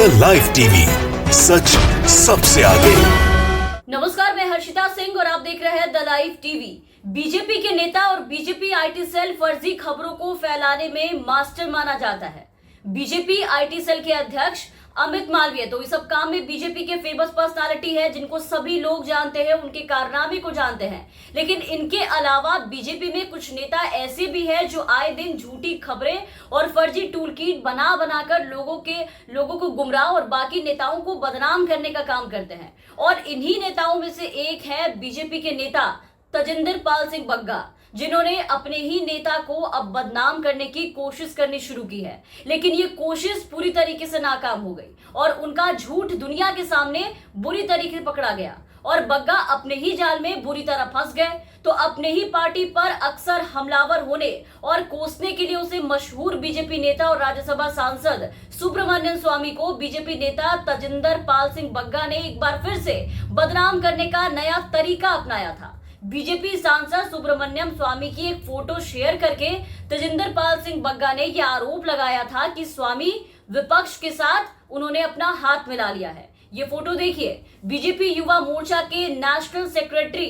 The live TV, सच सबसे आगे। नमस्कार, मैं हर्षिता सिंह और आप देख रहे हैं द लाइव टीवी। बीजेपी के नेता और बीजेपी आईटी सेल फर्जी खबरों को फैलाने में मास्टर माना जाता है। बीजेपी आईटी सेल के अध्यक्ष अमित मालवीय तो इस सब काम में बीजेपी के फेमस पर्सनालिटी है, जिनको सभी लोग जानते हैं, उनके कारनामे को जानते हैं। लेकिन इनके अलावा बीजेपी में कुछ नेता ऐसे भी हैं जो आए दिन झूठी खबरें और फर्जी टूल किट बना बनाकर लोगों को गुमराह और बाकी नेताओं को बदनाम करने का काम करते हैं। और इन्हीं नेताओं में से एक है बीजेपी के नेता तजिंदर पाल सिंह बग्गा, जिन्होंने अपने ही नेता को अब बदनाम करने की कोशिश करनी शुरू की है। लेकिन ये कोशिश पूरी तरीके से नाकाम हो गई और उनका झूठ दुनिया के सामने बुरी तरीके से पकड़ा गया और बग्गा अपने ही जाल में बुरी तरह फंस गए। तो अपने ही पार्टी पर अक्सर हमलावर होने और कोसने के लिए उसे मशहूर बीजेपी नेता और राज्यसभा सांसद सुब्रमण्यम स्वामी को बीजेपी नेता तजिंदर पाल सिंह बग्गा ने एक बार फिर से बदनाम करने का नया तरीका अपनाया था। बीजेपी सांसद सुब्रमण्यम स्वामी की एक फोटो शेयर करके तजिंदर पाल सिंह बग्गा ने यह आरोप लगाया था कि स्वामी विपक्ष के साथ उन्होंने अपना हाथ मिला लिया है। ये फोटो देखिए, बीजेपी युवा मोर्चा के नेशनल सेक्रेटरी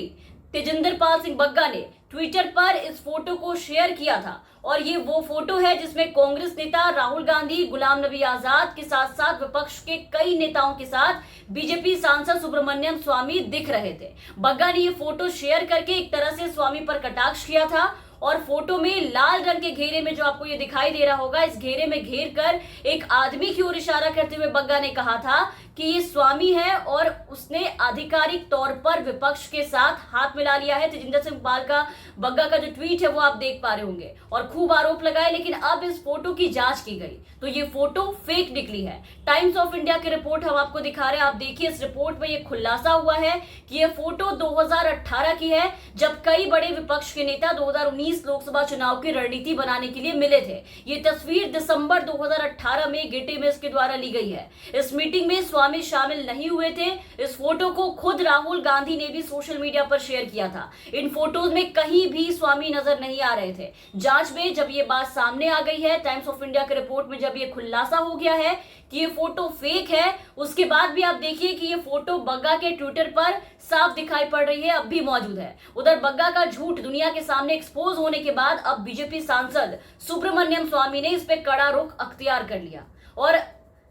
तजिंदर पाल सिंह बग्गा ने ट्विटर पर इस फोटो को शेयर किया था और ये वो फोटो है जिसमें कांग्रेस नेता राहुल गांधी, गुलाम नबी आजाद के साथ साथ विपक्ष के कई नेताओं के साथ बीजेपी सांसद सुब्रमण्यम स्वामी दिख रहे थे। बग्गा ने ये फोटो शेयर करके एक तरह से स्वामी पर कटाक्ष किया था और फोटो में लाल रंग के घेरे में जो आपको ये दिखाई दे रहा होगा, इस घेरे में घेर कर एक आदमी की ओर इशारा करते हुए बग्गा ने कहा था कि ये स्वामी है और उसने आधिकारिक तौर पर विपक्ष के साथ हाथ मिला लिया है। तजिंदर सिंह पाल का बग्गा का जो ट्वीट है वो आप देख पा रहे होंगे और खूब आरोप लगाए। लेकिन अब इस फोटो की जांच की गई तो ये फोटो फेक निकली है। टाइम्स ऑफ इंडिया की रिपोर्ट हम आपको दिखा रहे हैं, आप देखिए इस रिपोर्ट में ये खुलासा हुआ है कि ये फोटो 2018 की है, जब कई बड़े विपक्ष के नेता 2019 लोकसभा चुनाव की रणनीति बनाने के लिए मिले थे। ये तस्वीर दिसंबर 2018 में गेटे में इसके द्वारा ली गई है। इस मीटिंग में स्वामी शामिल नहीं हुए थे। इस फोटो को खुद राहुल गांधी ने भी सोशल मीडिया पर शेयर किया था। इन फोटोज में कहीं भी स्वामी नजर नहीं आ रहे थे। जांच में जब ये बात सामने आ गई है, टाइम्स ऑफ इंडिया की रिपोर्ट में जब ये खुलासा हो गया है कि ये फोटो फेक है, उसके बाद भी आप देखिए कि ये फोटो बग्गा के ट्विटर पर साफ दिखाई पड़ रही है, अब भी मौजूद है। उधर बग्गा का झूठ दुनिया के सामने एक्सपोज होने के बाद अब बीजेपी सांसद सुब्रमण्यम स्वामी ने इस पे कड़ा रुख अख्तियार कर लिया और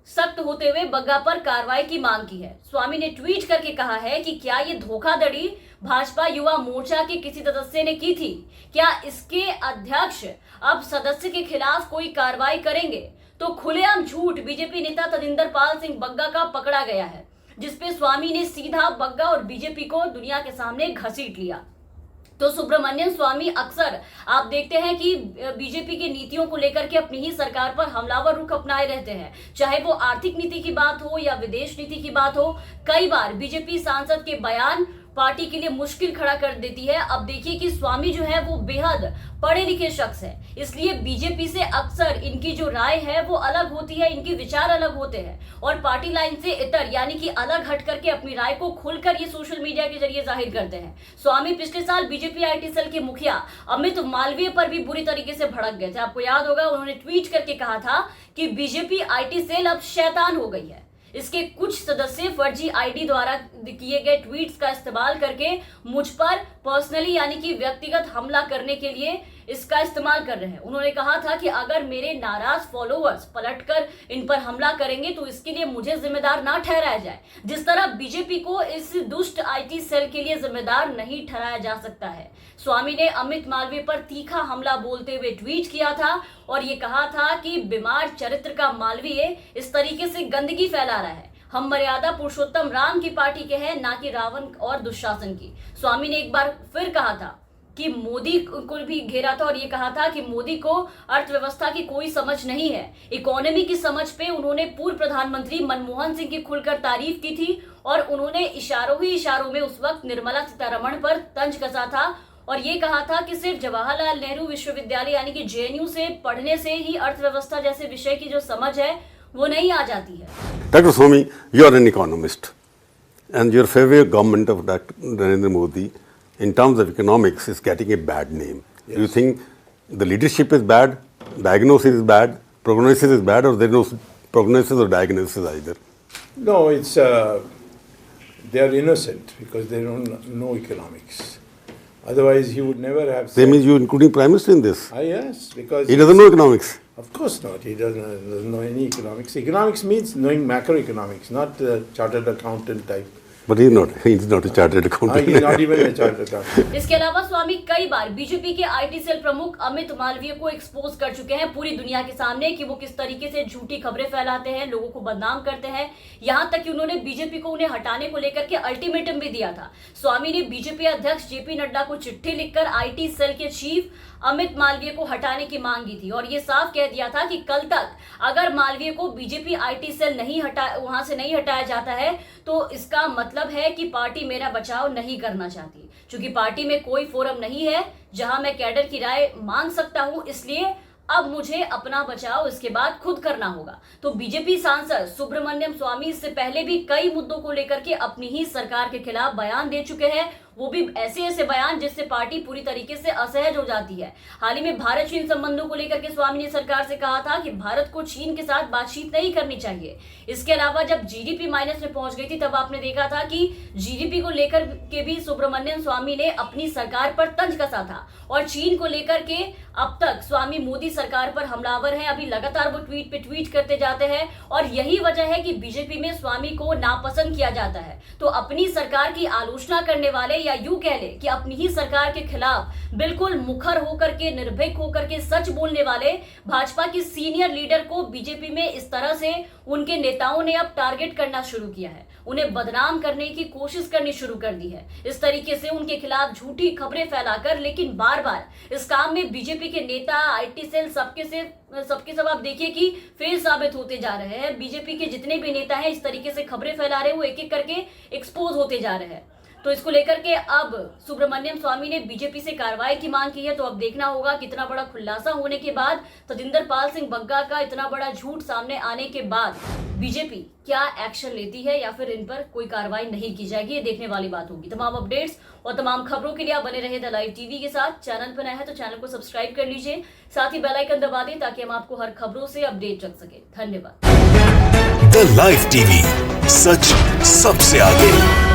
सख्त होते हुए बग्गा पर कार्रवाई की मांग की है। स्वामी ने ट्वीट करके कहा है कि क्या ये धोखाधड़ी भाजपा युवा मोर्चा के किसी सदस्य ने की थी? क्या इसके अध्यक्ष अब सदस्य के खिलाफ कोई कार्रवाई करेंगे? तो खुलेआम झूठ बीजेपी नेता तजिंदर पाल सिंह बग्गा का पकड़ा गया है, जिसपे स्वामी ने सीधा बग्गा और बीजेपी को दुनिया के सामने घसीट लिया। तो सुब्रमण्यम स्वामी अक्सर आप देखते हैं कि बीजेपी की नीतियों को लेकर के अपनी ही सरकार पर हमलावर रुख अपनाए रहते हैं, चाहे वो आर्थिक नीति की बात हो या विदेश नीति की बात हो। कई बार बीजेपी सांसद के बयान पार्टी के लिए मुश्किल खड़ा कर देती है। अब देखिए कि स्वामी जो है वो बेहद पढ़े लिखे शख्स है, इसलिए बीजेपी से अक्सर इनकी जो राय है वो अलग होती है, इनके विचार अलग होते हैं और पार्टी लाइन से इतर यानी कि अलग हट करके अपनी राय को खुलकर ये सोशल मीडिया के जरिए जाहिर करते हैं। स्वामी पिछले साल बीजेपी आईटी सेल के मुखिया अमित मालवीय पर भी बुरी तरीके से भड़क गए थे। आपको याद होगा, उन्होंने ट्वीट करके कहा था कि बीजेपी आईटी सेल अब शैतान हो गई है। इसके कुछ सदस्य फर्जी आईडी द्वारा किए गए ट्वीट्स का इस्तेमाल करके मुझ पर पर्सनली यानी कि व्यक्तिगत हमला करने के लिए इसका इस्तेमाल कर रहे हैं। उन्होंने कहा था कि अगर मेरे नाराज फॉलोअर्स पलटकर इन पर हमला करेंगे तो इसके लिए मुझे जिम्मेदार ना ठहराया जाए। जिस तरह बीजेपी को इस दुष्ट आईटी सेल के लिए जिम्मेदार नहीं ठहराया जा सकता है। स्वामी ने अमित मालवीय पर तीखा हमला बोलते हुए ट्वीट किया था और ये कहा था कि बीमार चरित्र का मालवीय इस तरीके से गंदगी फैला रहा है। हम मर्यादा पुरुषोत्तम राम की पार्टी के हैं, ना कि रावण और दुशासन की। स्वामी ने एक बार फिर कहा था कि मोदी को भी घेरा था और ये कहा था कि मोदी को अर्थव्यवस्था की कोई समझ नहीं है। इकोनॉमी की समझ पे उन्होंने पूर्व प्रधानमंत्री मनमोहन सिंह की खुलकर तारीफ की थी और उन्होंने इशारों ही इशारों में उस वक्त निर्मला सीतारमण पर तंज कसा था और ये कहा था कि सिर्फ जवाहरलाल नेहरू विश्वविद्यालय यानी कि जेएनयू से पढ़ने से ही अर्थव्यवस्था जैसे विषय की जो समझ है वो नहीं आ जाती है। Dr. Swami, you are an economist and your favorite government of Dr. Narendra Modi in terms of economics is getting a bad name. Yes. Do you think the leadership is bad, diagnosis is bad, prognosis is bad, or there is no prognosis or diagnosis either. No, it's they are innocent because they don't know economics. Otherwise, he would never have said. Same as you, including Prime Minister in this. Yes, because He doesn't know economics. Of course not. He doesn't know any economics. Economics means knowing macroeconomics, not chartered accountant type. But he's not a chartered accountant. He's not even a chartered accountant. इसके अलावा स्वामी कई बार BJP के IT cell प्रमुख अमित मालवीय को expose कर चुके हैं पूरी दुनिया के सामने कि वो किस तरीके से झूठी खबरें फैलाते हैं, लोगों को बदनाम करते हैं। यहां तक कि उन्होंने बीजेपी को उन्हें हटाने को लेकर के अल्टीमेटम भी दिया था। स्वामी ने बीजेपी अध्यक्ष जेपी नड्डा को चिट्ठी लिखकर आईटी सेल के चीफ अमित मालवीय को हटाने की मांग की थी और ये साफ कह दिया था कि कल तक अगर मालवीय को बीजेपी आईटी सेल वहां से नहीं हटाया जाता है तो इसका मतलब है कि पार्टी मेरा बचाव नहीं करना चाहती। चूंकि पार्टी में कोई फोरम नहीं है जहां मैं कैडर की राय मांग सकता हूं, इसलिए अब मुझे अपना बचाव इसके बाद खुद करना होगा। तो बीजेपी सांसद सुब्रमण्यम स्वामी इससे पहले भी कई मुद्दों को लेकर के अपनी ही सरकार के खिलाफ बयान दे चुके हैं, वो भी ऐसे बयान जिससे पार्टी पूरी तरीके से असहज हो जाती है। हाल ही में भारत चीन संबंधों को लेकर के स्वामी ने सरकार से कहा था कि भारत को चीन के साथ बातचीत नहीं करनी चाहिए। इसके अलावा जब जीडीपी माइनस में पहुंच गई थी तब आपने देखा था कि जीडीपी को लेकर के भी सुब्रमण्यम स्वामी ने अपनी सरकार पर तंज कसा था और चीन को लेकर के अब तक स्वामी मोदी सरकार पर हमलावर हैं। अभी लगातार वो ट्वीट पे ट्वीट करते जाते हैं और यही वजह है कि बीजेपी में स्वामी को नापसंद किया जाता है। तो अपनी सरकार की आलोचना करने वाले या यूं कह ले कि अपनी ही सरकार के खिलाफ बिल्कुल मुखर होकर के, निर्भीक होकर के सच बोलने वाले भाजपा की सीनियर लीडर को बीजेपी में इस तरह से उनके नेताओं ने अब टारगेट करना शुरू किया है, उन्हें बदनाम करने की कोशिश करनी शुरू कर दी है। इस तरीके से उनके खिलाफ झूठी खबरें फैलाकर, लेकिन बार बार इस काम में बीजेपी के नेता, आईटी सेल सबके सब आप देखिए कि फेल साबित होते जा रहे हैं। बीजेपी के जितने भी नेता हैं इस तरीके से खबरें फैला रहे हैं, वो एक एक करके एक्सपोज होते जा रहे हैं। तो इसको लेकर के अब सुब्रमण्यम स्वामी ने बीजेपी से कार्रवाई की मांग की है। तो अब देखना होगा कितना बड़ा खुलासा होने के बाद, तजिंदर पाल सिंह बग्गा का इतना बड़ा झूठ सामने आने के बाद बीजेपी क्या एक्शन लेती है या फिर इन पर कोई कार्रवाई नहीं की जाएगी, ये देखने वाली बात होगी। तमाम अपडेट्स और तमाम खबरों के लिए आप बने रहे द लाइव टीवी के साथ। चैनल पर नए हैं तो चैनल को सब्सक्राइब कर लीजिए, साथ ही बेल आइकन दबा दें ताकि हम आपको हर खबरों से अपडेट रख सके। धन्यवाद। द लाइव टीवी, सच सबसे आगे।